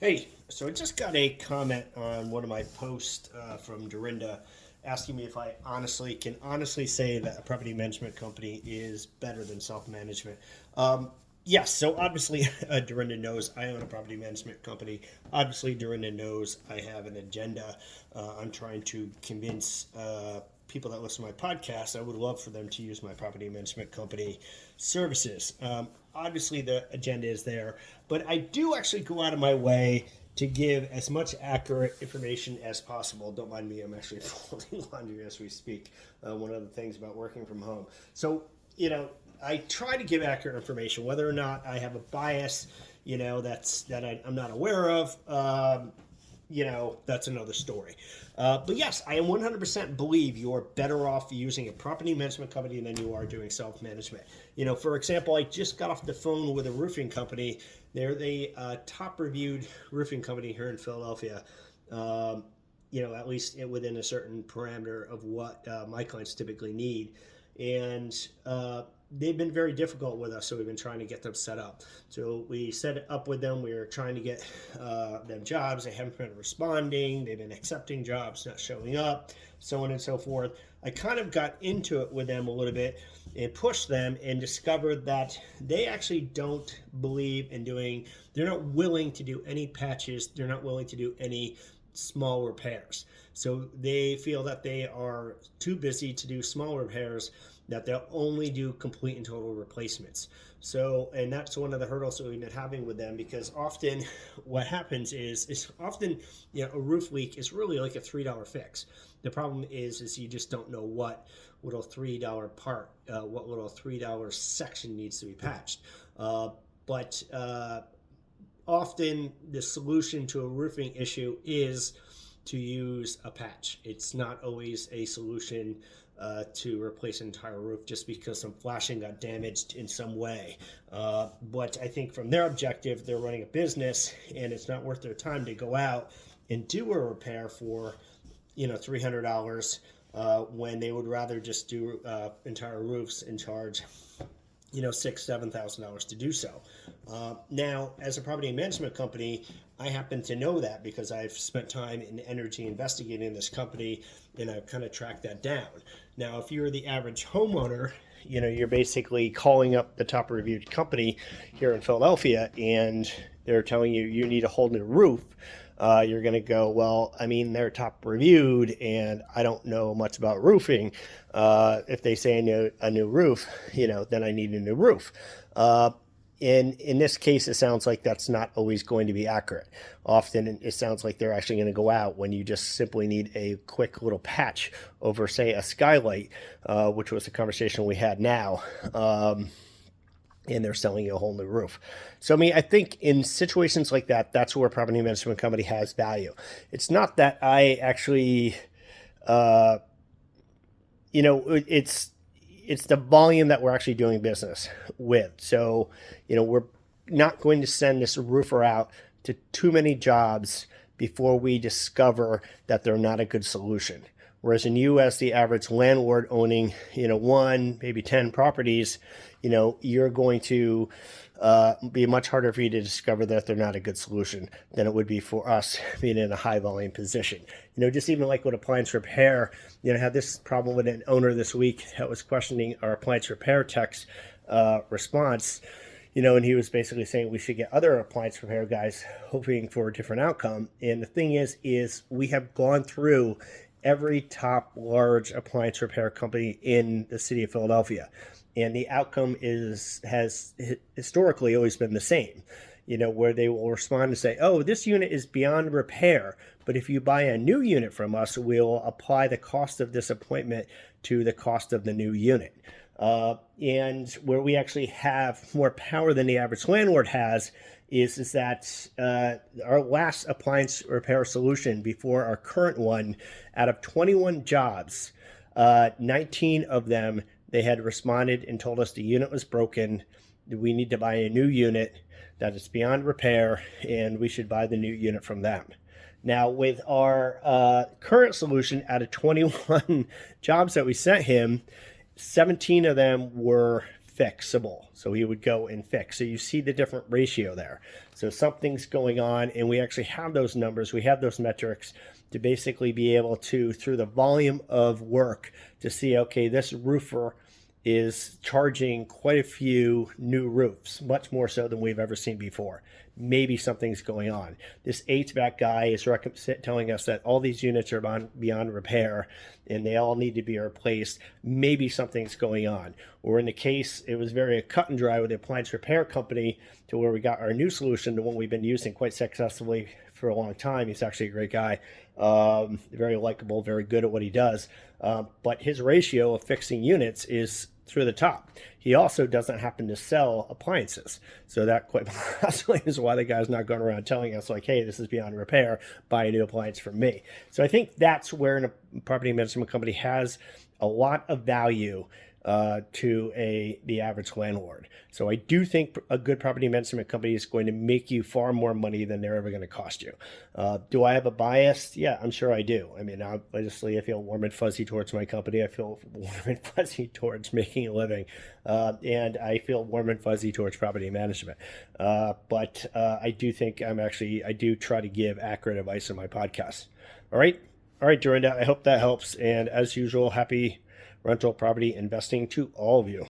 Hey, so I just got a comment on one of my posts from Dorinda asking me if I can honestly say that a property management company is better than self-management. Yes, so obviously Dorinda knows I own a property management company. Obviously Dorinda knows I have an agenda. I'm trying to convince people that listen to my podcast. I would love for them to use my property management company services. Obviously the agenda is there, but I do actually go out of my way to give as much accurate information as possible. Don't mind me, I'm actually folding laundry as we speak. One of the things about working from home. So, I try to give accurate information, whether or not I have a bias, I'm not aware of. That's another story. But yes, I 100% believe you're better off using a property management company than you are doing self management. For example, I just got off the phone with a roofing company. They're the top reviewed roofing company here in Philadelphia. At least within a certain parameter of what my clients typically need. And they've been very difficult with us, so we've been trying to get them set up. So we set it up with them. We were trying to get them jobs. They haven't been responding. They've been accepting jobs, not showing up, so on and so forth. I kind of got into it with them a little bit and pushed them and discovered that they actually don't believe in they're not willing to do any patches. They're not willing to do any small repairs. So they feel that they are too busy to do small repairs, that they'll only do complete and total replacements. So, and that's one of the hurdles that we've been having with them, because often what happens is often, a roof leak is really like a $3 fix. The problem is you just don't know what little $3 part, what little $3 section needs to be patched. But often the solution to a roofing issue is to use a patch. It's not always a solution to replace an entire roof just because some flashing got damaged in some way. But I think from their objective, they're running a business and it's not worth their time to go out and do a repair for $300 when they would rather just do entire roofs and charge $6,000-7,000 to do so. Now, as a property management company, I happen to know that because I've spent time and energy investigating this company, and I've kind of tracked that down. Now, if you're the average homeowner, you're basically calling up the top reviewed company here in Philadelphia, and they're telling you need a whole new roof. You're going to go, well, I mean, they're top reviewed and I don't know much about roofing. If they say a new roof, then I need a new roof. In this case, it sounds like that's not always going to be accurate. Often it sounds like they're actually going to go out when you just simply need a quick little patch over, say, a skylight, which was the conversation we had now. And they're selling you a whole new roof. So, I think in situations like that, that's where a property management company has value. It's not that I actually, it's the volume that we're actually doing business with. So, we're not going to send this roofer out to too many jobs before we discover that they're not a good solution. Whereas in you, as the average landlord owning, 1, maybe 10 properties, you're going to be much harder for you to discover that they're not a good solution than it would be for us being in a high volume position. Just even like with appliance repair, I had this problem with an owner this week that was questioning our appliance repair tech's response. And he was basically saying we should get other appliance repair guys, hoping for a different outcome. And the thing is we have gone through every top large appliance repair company in the city of Philadelphia, and the outcome has historically always been the same. Where they will respond and say, oh, this unit is beyond repair, but if you buy a new unit from us, we'll apply the cost of this appointment to the cost of the new unit. And where we actually have more power than the average landlord has is that our last appliance repair solution before our current one, out of 21 jobs, 19 of them, they had responded and told us the unit was broken, we need to buy a new unit, that it's beyond repair, and we should buy the new unit from them. Now, with our current solution, out of 21 jobs that we sent him, 17 of them were fixable. So he would go and fix. So you see the different ratio there. So something's going on, and we actually have those numbers. We have those metrics to basically be able to, through the volume of work, to see, okay, this roofer is charging quite a few new roofs, much more so than we've ever seen before. Maybe something's going on. This HVAC guy is telling us that all these units are beyond repair and they all need to be replaced. Maybe something's going on. Or in the case, it was very cut and dry with the appliance repair company, to where we got our new solution, the one we've been using quite successfully for a long time. He's actually a great guy, very likable, very good at what he does. But his ratio of fixing units is through the top. He also doesn't happen to sell appliances. So that quite possibly is why the guy's not going around telling us like, hey, this is beyond repair, buy a new appliance from me. So I think that's where a property management company has a lot of value to the average landlord. So I do think a good property management company is going to make you far more money than they're ever going to cost you. Do I have a bias? Yeah, I'm sure I do. I mean, obviously, I feel warm and fuzzy towards my company. I feel warm and fuzzy towards making a living. And I feel warm and fuzzy towards property management. But I do think I do try to give accurate advice in my podcast. All right, Dorinda, I hope that helps. And as usual, happy rental property investing to all of you.